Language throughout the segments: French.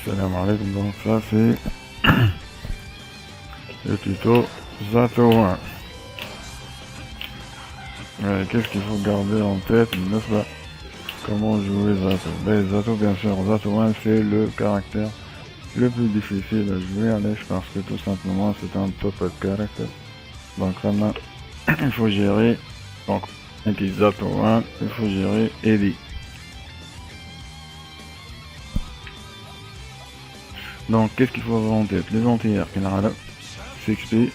Salam alaikum, donc ça c'est le tuto Zato 1. Qu'est-ce qu'il faut garder en tête, n'est-ce pas? Comment jouer Zato? Ben, Zato, bien sûr, Zato 1 c'est le caractère le plus difficile à jouer à l'âge parce que tout simplement c'est un top caractère. Donc là, il faut gérer, donc avec Zato 1, il faut gérer Eddie. Donc qu'est-ce qu'il faut avoir en tête? Les entières qui n'ont rien, 6P.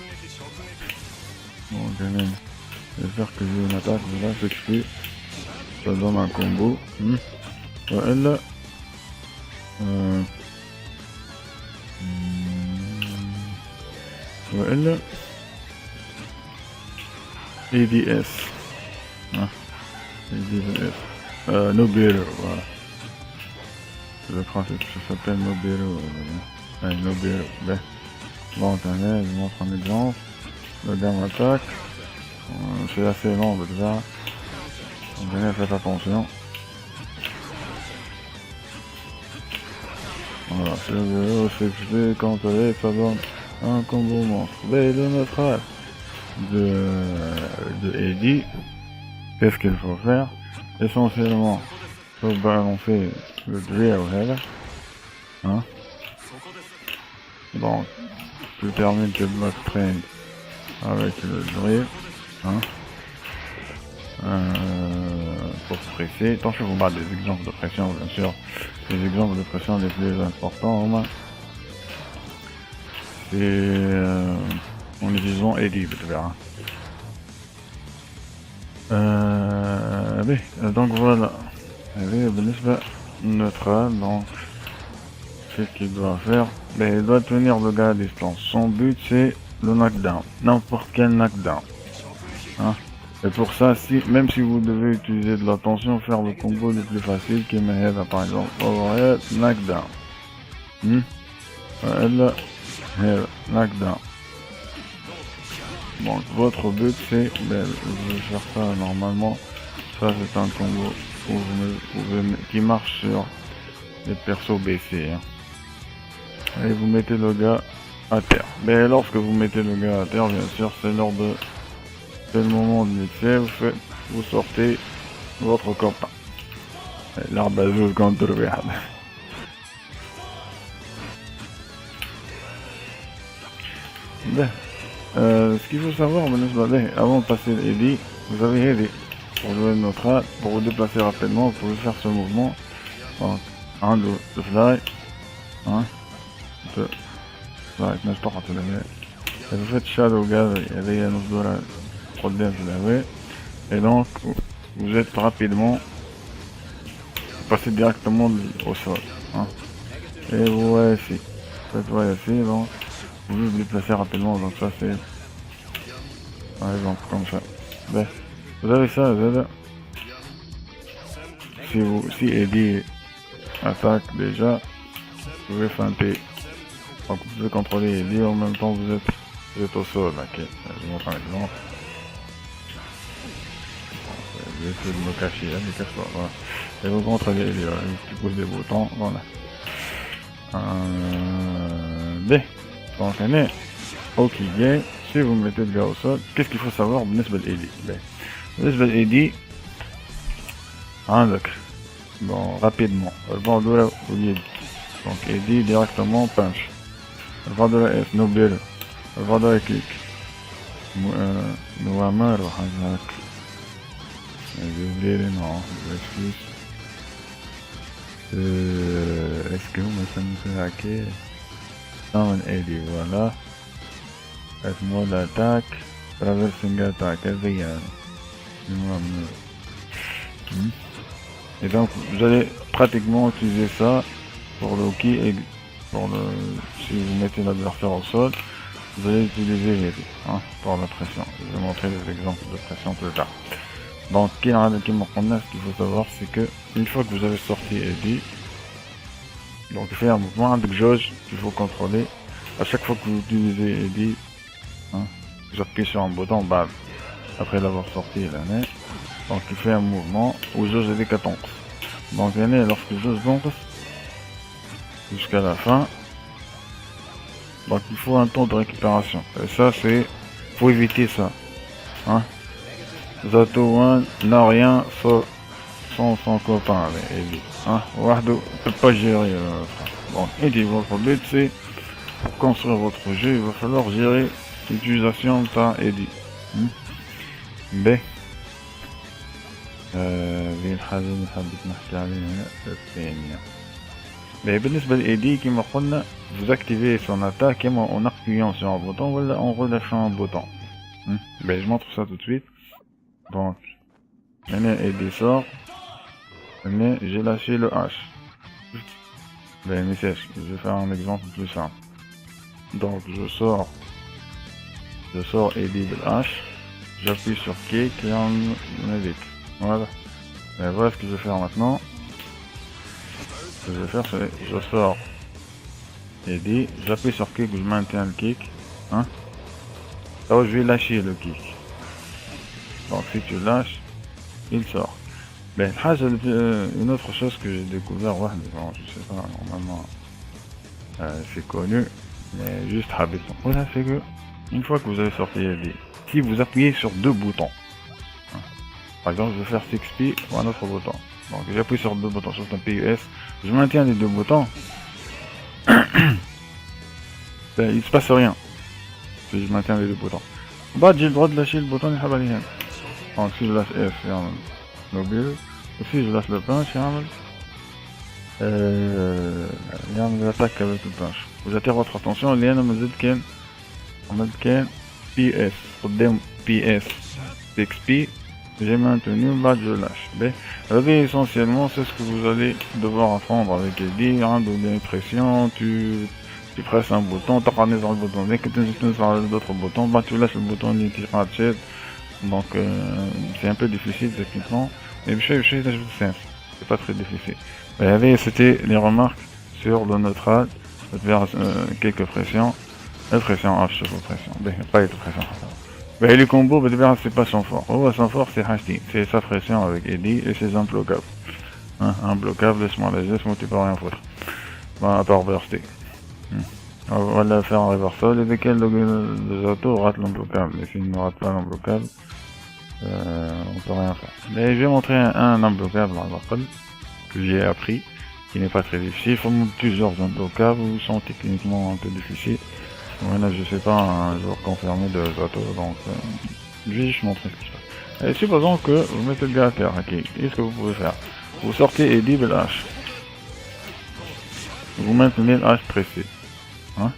Bon, j'espère que j'ai une attaque, voilà, 6P. Ça donne un combo. Voilà. Voilà. ADS. ADS. Nobero, voilà. Je crois que ça s'appelle Nobero. Nobero. Ben. Bon, attendez, je vous montre un exemple. Le gars m'attaque. C'est assez long, déjà. Donc, faites attention. Voilà, c'est le 6P contrôlé, ça donne un combo monstre. Mais le neutral de Eddie, qu'est-ce qu'il faut faire? Essentiellement, il faut balancer le drill au head. Donc, tu termines tes block train avec le drill. Pour presser, attention, je vous parle des exemples de pression, bien sûr. Les exemples de pression les plus importants, c'est en utilisant Eddie, tu verras. Donc voilà. Benishba neutral, donc qu'est-ce qu'il doit faire? Il doit tenir le gars à distance. Son but c'est le knockdown, n'importe quel knockdown. Et pour ça, même si vous devez utiliser de la tension, faire le combo le plus facile qui m'aide, par exemple, overhead, knockdown. Knockdown. Donc votre but c'est, je vais faire ça normalement, ça c'est un combo qui marche sur les persos baissés. Et vous mettez le gars à terre. Mais lorsque vous mettez le gars à terre, bien sûr, c'est le moment de mixer, vous sortez votre copain. L'arbre à jouer contre le ce qu'il faut savoir, avant de passer Eddie, vous avez Eddie. Pour jouer le neutral, pour vous déplacer rapidement, vous pouvez faire ce mouvement. Donc, 1, 2, de fly. 2, fly, et vous faites shadow gather, et donc vous êtes rapidement, vous passez directement au sol. Et vous voyez ici, donc vous vous déplacez rapidement, donc ça c'est par exemple comme ça. Vous avez ça, si Eddie attaque déjà, vous pouvez feinter, donc vous pouvez contrôler Eddie en même temps vous êtes au sol. Je vous montre un exemple. Je vais essayer de me cacher là, mais cache-toi, voilà. Et vous contrôlez Eddie, tu pousses des boutons, voilà. Donc on est ok, si vous mettez le gars au sol, qu'est-ce qu'il faut savoir بالنسبة لإيدي؟ بالنسبة لإيدي عندك bon rapidement الفاندورا واليد. donc Eddie directement punch, الفاندورا S نوبيرو, الفاندورا كيك نوامر وحاجة هاك. j'ai oublié les noms, est-ce que ça me fait hacker? Non, Eddie, voilà. Faites-moi l'attaque, traversing attack, et donc vous allez pratiquement utiliser ça pour le ki et si vous mettez l'adversaire au sol, vous allez utiliser Eddie pour la pression. Je vais montrer des exemples de pression plus tard. Donc ce qu'il faut savoir, c'est que une fois que vous avez sorti Eddie, donc il fait un mouvement avec jauge qu'il faut contrôler. À chaque fois que vous utilisez Eddie, vous appuyez sur un bouton bas après l'avoir sorti l'année. Donc il fait un mouvement où jauge Eddie 14. Donc l'année lorsque jauge jusqu'à la fin. Donc il faut un temps de récupération. Et ça c'est... faut éviter ça. Hein. Zato One n'a rien sans son copain. Hein. Wahdo peut pas gérer. Bon, et dit votre but c'est pour construire votre jeu, il va falloir gérer l'utilisation de ta Eddie. B. هذه الحاجة اللي حبيت نحكي عليها الثانية. بالنسبة لإيدي كما قلنا vous activez son attaque en appuyant sur un bouton ou en relâchant un bouton. Ben, je montre ça tout de suite. Donc, maintenant Eddie sort. Maintenant j'ai lâché le H. Ben, mais sèche, je vais faire un exemple plus simple. Donc je sors Eddie de H. J'appuie sur K, et on me vite. Voilà. Et voilà ce que je vais faire maintenant. Ce que je vais faire, c'est je sors Eddie, j'appuie sur kick, je maintiens le kick. Hein. Alors je vais lâcher le kick. Donc si tu lâches, il sort. Ben, une autre chose que j'ai découvert, bon, je sais pas, normalement c'est connu, mais juste habitude. Voilà, c'est que une fois que vous avez sorti Eddie, si vous appuyez sur deux boutons, par exemple, je vais faire 6P ou un autre bouton. Donc j'appuie sur deux boutons, sur un PUS, je maintiens les deux boutons. Ben, il se passe rien si je maintiens les deux boutons. Bah, j'ai le droit de lâcher le bouton de Habalien. Donc si je lâche F, c'est un mobile. Et si je lâche le punch, il y a l'attaque avec le punch. J'attire votre attention, il y a un PS, قدام PS 6P. J'ai maintenu, bah je lâche. Essentiellement, c'est ce que vous allez devoir apprendre avec Eddie, hein, de l'impression, tu presses un bouton, tu ramènes dans le bouton, dès que tu utilises d'autres boutons, bah tu lâches le bouton de ratchet. Donc c'est un peu difficile techniquement, mais c'est pas très difficile. C'était les remarques sur le neutral, vers quelques pressions, la pression, je sais pas pression, pas les pressions. Les combos, c'est pas son fort. Son fort, c'est Hashti. C'est sa pression avec Eddie et ses imbloquables. Hein, imbloquable, laisse-moi les gestes, moi tu peux rien foutre. À part burster. On va le faire en reversal, et dès qu'elle les autos rate l'imbloquable. Et s'il ne rate pas l'imbloquable, on peut rien faire. Mais je vais montrer un imbloquable que j'ai appris, qui n'est pas très difficile. Il faut plusieurs imbloquables, ils sont techniquement un peu difficiles. Voilà, je sais pas un jour confirmé de Zato, donc je vais juste montrer ce qui se passe. Et supposons que vous mettez le gars à terre, ok, qu'est-ce que vous pouvez faire? Vous sortez Eddie de H. Vous maintenez le H pressé. Hein?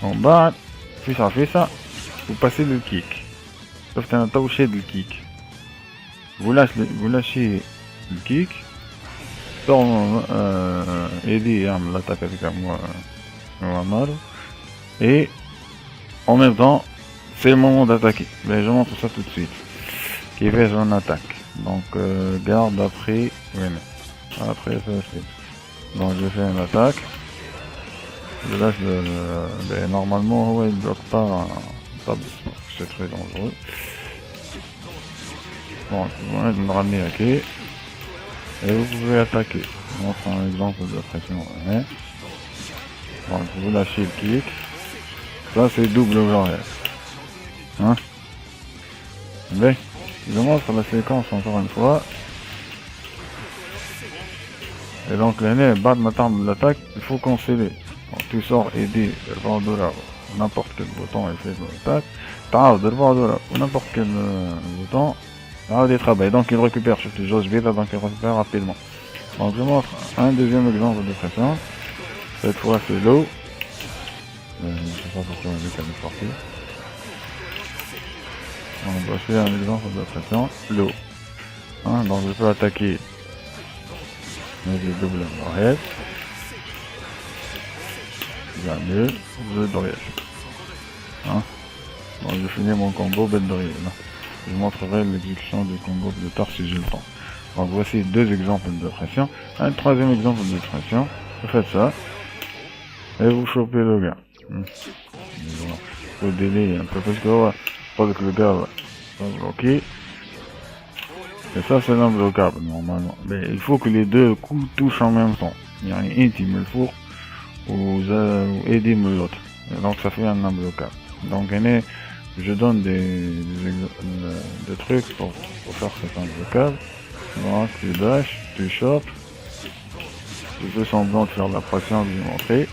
En bas, puis ça fait ça, vous passez le kick. Sauf que t'as un touché du kick. Vous lâchez le kick. Eddie l'attaque avec moi. Et en même temps, c'est le moment d'attaquer. Je montre ça tout de suite. Qui fait son attaque. Donc garde après. Oui, mais après ça c'est. Donc je fais une attaque. Je lâche normalement ouais, il bloque pas. C'est très dangereux. Bon, vous me ramenez à quai. Et vous pouvez attaquer. Je montre un exemple de pression. Ouais. Donc vous lâchez le kick. Ça c'est double overhead. Hein? Je montre la séquence encore une fois. Et donc l'année, bas de ma table de l'attaque, il faut canceller. Donc tu sors aider le $, n'importe quel bouton et fait l'attaque. T'as le $, ou n'importe quel bouton. T'as des travails. Donc il récupère sur les jauges vides, donc il récupère rapidement. Donc je montre un deuxième exemple de pression. Cette fois c'est low. Je sais pas pourquoi on dit qu'elle est sortie. On va faire un exemple de pression, low. Hein, donc je peux attaquer avec le double overhead. Jamais, je drill. Hein, donc je finis mon combo bête drill. Je montrerai l'exécution du combo plus tard si j'ai le temps. Donc voici deux exemples de pression. Un troisième exemple de pression. Vous faites ça. Et vous chopez le gars. Le délai un peu plus que pas que le gars va bloquer. Et ça c'est l'imbloquable normalement. Mais il faut que les deux coups touchent en même temps. يعني انتي من الفوق وايدي من l'autre. Donc ça fait un imblocable. Donc je donne des trucs pour faire cet imblocable. Donc tu dash, tu chopes, tu fais semblant de faire la pression que j'ai montré,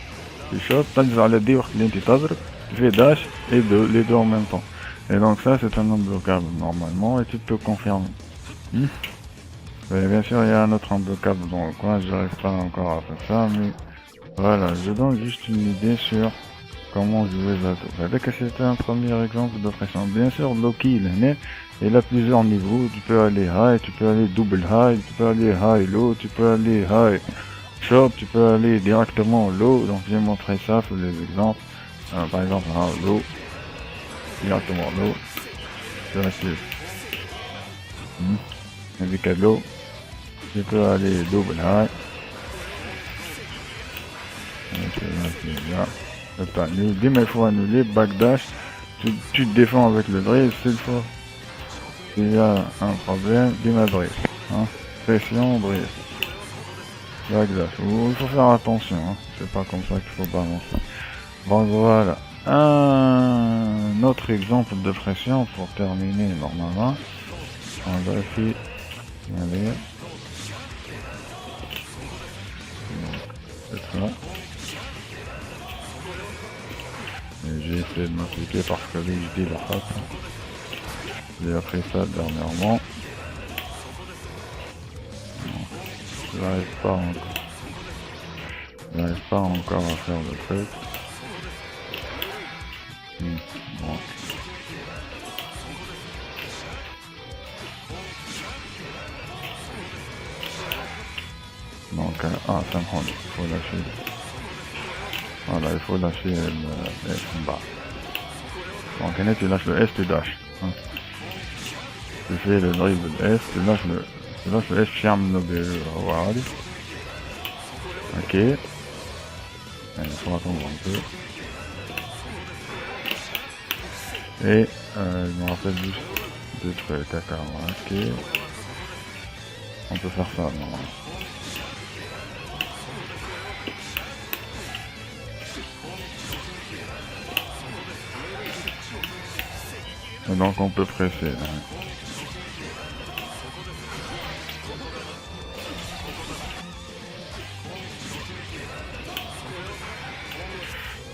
tu chopes, t'as à la dire tu fais dash et les deux en même temps. Et donc ça c'est un imbloquable normalement et tu peux confirmer. Mais bien sûr il y a un autre imbloquable dans le coin, je n'arrive pas encore à faire ça, mais voilà, je donne juste une idée sur comment jouer Zato. Dès que c'était un premier exemple de pression. Bien sûr, Loki, il a plusieurs niveaux. Tu peux aller high, tu peux aller double high, tu peux aller high low, tu peux aller high chop, tu peux aller directement low. Donc j'ai montré ça sur les exemples. Par exemple, low, directement low, directif. Avec low, tu peux aller double high. Dis-moi, il faut annuler, backdash, tu te défends avec le drill, s'il faut. S'il y a un problème, dis-moi drill. Pression, drill. Backdash. Il faut faire attention, c'est pas comme ça qu'il faut balancer. Bon voilà. Un autre exemple de pression pour terminer normalement. On va essayer. Allez. C'est ça. J'ai essayé de m'appliquer parce que lui je dis la face. J'ai appris ça dernièrement. Je n'arrive pas encore à faire le truc. Bon. Donc, ça me rend, il faut lâcher. Voilà, il faut lâcher le S en bas. Donc, là, tu lâches le S, tu dash. Tu fais le dribble S, tu lâches le S, ferme le B, voilà. Ok. Il faut attendre un peu. Et, je me rappelle juste deux trucs, d'accord, ok. On peut faire ça, normalement. Et donc on peut presser.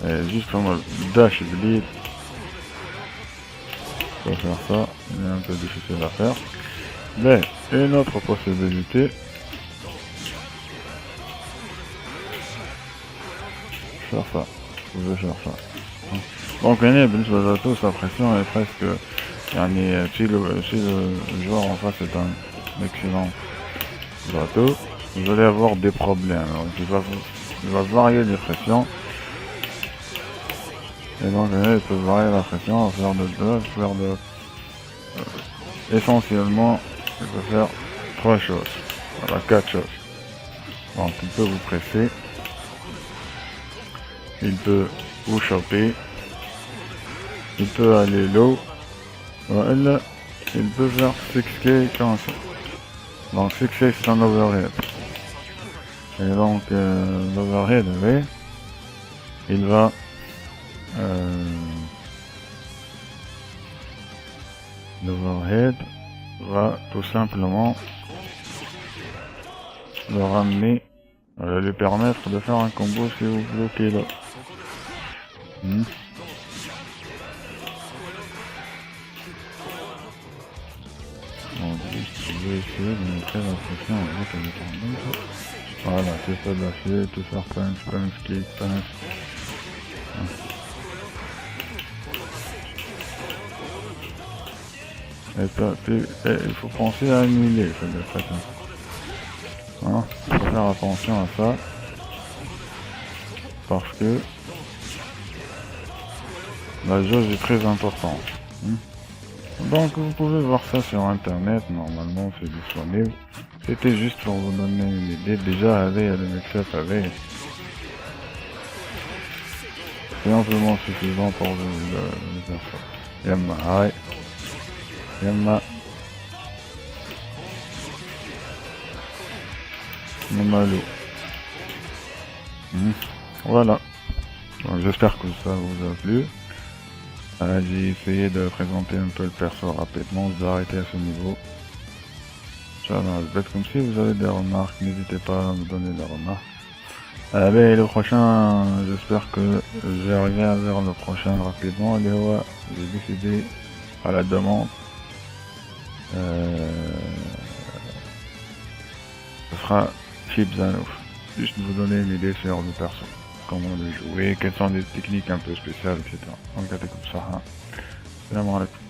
Et juste comme dash bleed. Pour faire ça, il est un peu difficile à faire. Mais une autre possibilité. Faire ça. Vous pouvez faire ça. Donc sa pression est presque. Si le joueur en face est un excellent bateau, vous allez avoir des problèmes. Donc il va varier les pressions. Et donc il peut varier la pression, faire de essentiellement il peut faire trois choses. Voilà, quatre choses. Donc il peut vous presser. Il peut vous choper. Il peut aller low. Voilà. Il peut faire 6K comme ça. Donc 6K c'est un overhead. Et donc l'overhead, il va l'overhead va tout simplement le ramener, lui permettre de faire un combo si vous bloquez là. Je vais essayer de montrer la pression avec le temps. Voilà, tu peux lâcher, tu faire punch, kick, punch. Et il faut penser à annuler cette pression. Il faut faire attention à ça. Parce que la jauge est très importante. Donc vous pouvez voir ça sur internet, normalement c'est disponible. C'était juste pour vous donner une idée. Déjà il y a le mix-up avec. C'est amplement suffisant pour le faire ça. Yamma high. Yamma low. Voilà. Donc, j'espère que ça vous a plu. J'ai essayé de présenter un peu le perso rapidement, je vais arrêter à ce niveau. Comme si vous avez des remarques, n'hésitez pas à me donner des remarques. Mais le prochain, j'espère que je vais arriver à vers le prochain rapidement. J'ai décidé à la demande. Ce sera Chip Zanouf. Juste vous donner une idée sur le perso. Comment le jouer, quelles sont les techniques un peu spéciales, etc. Donc, comme ça. Salam alaikum.